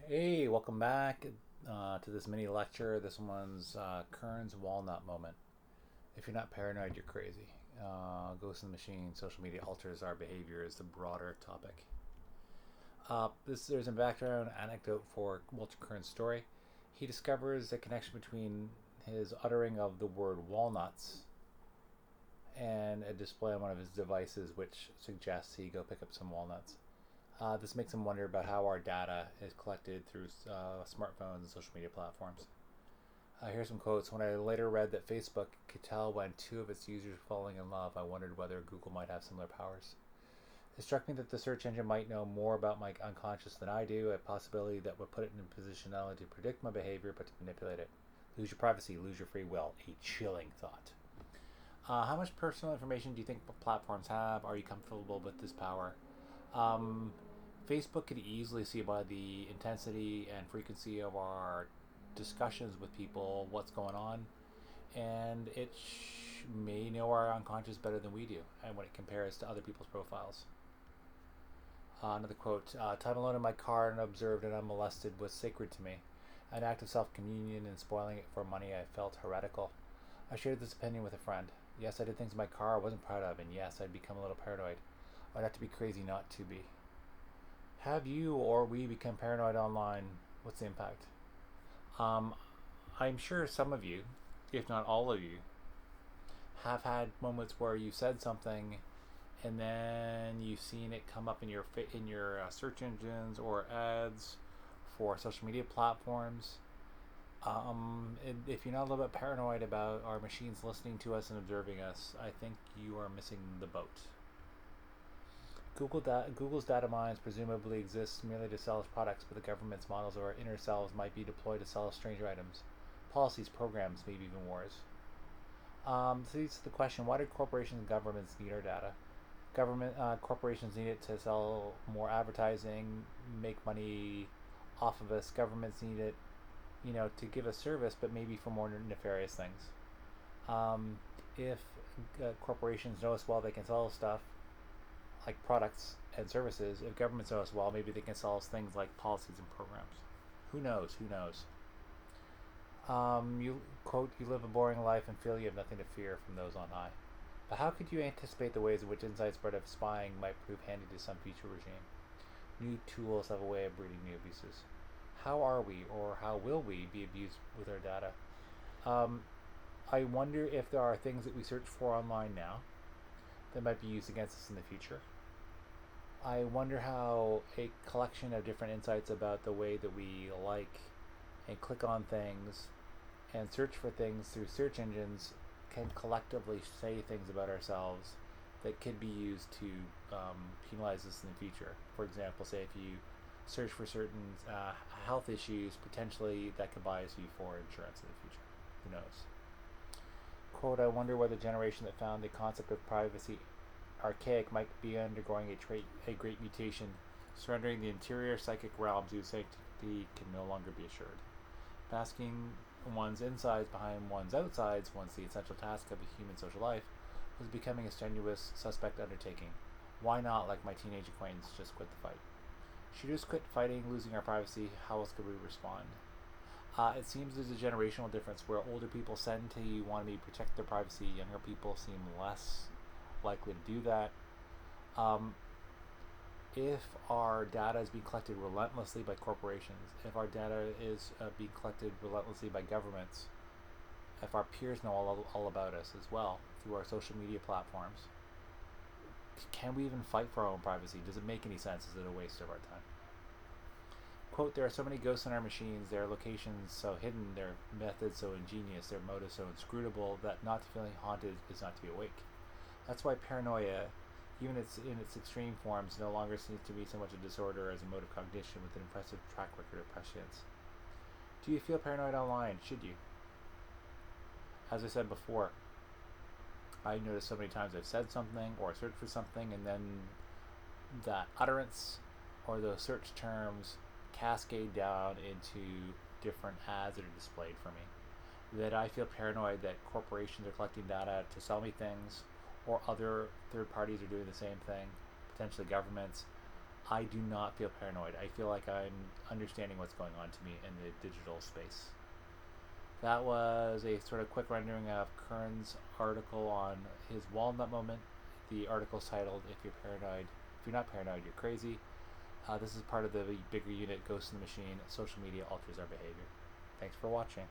Hey, welcome back to this mini lecture. This one's Kern's Walnut moment. If you're not paranoid, you're crazy. Ghosts in the Machine, social media alters our behavior is the broader topic. There's a background anecdote for Walter Kirn's story. He discovers a connection between his uttering of the word walnuts and a display on one of his devices, which suggests he go pick up some walnuts. This makes him wonder about how our data is collected through smartphones and social media platforms. Here's some quotes. When I later read that Facebook could tell when two of its users were falling in love, I wondered whether Google might have similar powers. It struck me that the search engine might know more about my unconscious than I do, a possibility that would put it in a position not only to predict my behavior, but to manipulate it. Lose your privacy, lose your free will. A chilling thought. How much personal information do you think platforms have? Are you comfortable with this power? Um, Facebook could easily see by the intensity and frequency of our discussions with people what's going on, and it may know our unconscious better than we do, and when it compares to other people's profiles. Another quote: "Time alone in my car and observed and unmolested was sacred to me. An act of self-communion, and spoiling it for money I felt heretical. I shared this opinion with a friend. Yes, I did things in my car I wasn't proud of, and yes, I'd become a little paranoid. I'd have to be crazy not to be. Have you or we become paranoid online? What's the impact? Um, I'm sure some of you, if not all of you, have had moments where you said something and then you've seen it come up in your search engines or ads for social media platforms. If you're not a little bit paranoid about our machines listening to us and observing us, I think you are missing the boat. Google's data mines presumably exist merely to sell its products, but the government's models of our inner selves might be deployed to sell us stranger items, policies, programs, maybe even wars. So this is the question: why do corporations and governments need our data? Corporations need it to sell more advertising, make money off of us. Governments need it, to give us service, but maybe for more nefarious things. If corporations know us well, they can sell us stuff like products and services. If governments know us well, maybe they can sell us things like policies and programs. Who knows? Who knows? You quote, "You live a boring life and feel you have nothing to fear from those on high." But how could you anticipate the ways in which inside spread of spying might prove handy to some future regime? New tools have a way of breeding new abuses. How are we, or how will we, be abused with our data? Um, I wonder if there are things that we search for online now that might be used against us in the future. I wonder how a collection of different insights about the way that we like and click on things and search for things through search engines can collectively say things about ourselves that could be used to penalize us in the future. For example, say if you search for certain health issues, potentially that could bias you for insurance in the future. Who knows? Quote, "I wonder whether the generation that found the concept of privacy archaic might be undergoing a great mutation, surrendering the interior psychic realms whose sanctity can no longer be assured. Masking one's insides behind one's outsides, once the essential task of a human social life, was becoming a strenuous, suspect undertaking. Why not, like my teenage acquaintance, just quit the fight? Should we just quit fighting, losing our privacy? How else could we respond?" It seems there's a generational difference where older people tend to want to protect their privacy. Younger people seem less likely to do that. Um, if our data is being collected relentlessly by corporations, if our data is being collected relentlessly by governments, if our peers know all about us as well through our social media platforms, can we even fight for our own privacy? Does it make any sense? Is it a waste of our time? Quote, "There are so many ghosts in our machines, their locations so hidden, their methods so ingenious, their motives so inscrutable, that not to feeling haunted is not to be awake. That's why paranoia, even in its extreme forms, no longer seems to be so much a disorder as a mode of cognition with an impressive track record of prescience." Do you feel paranoid online? Should you? As I said before, I noticed so many times I've said something or searched for something, and then that utterance or those search terms cascade down into different ads that are displayed for me. That I feel paranoid that corporations are collecting data to sell me things, or other third parties are doing the same thing, potentially governments, I do not feel paranoid. I feel like I'm understanding what's going on to me in the digital space. That was a sort of quick rendering of Kern's article on his Walnut moment. The article's titled, If You're Not Paranoid, You're Crazy. This is part of the bigger unit, Ghost in the Machine, Social Media Alters Our Behavior. Thanks for watching.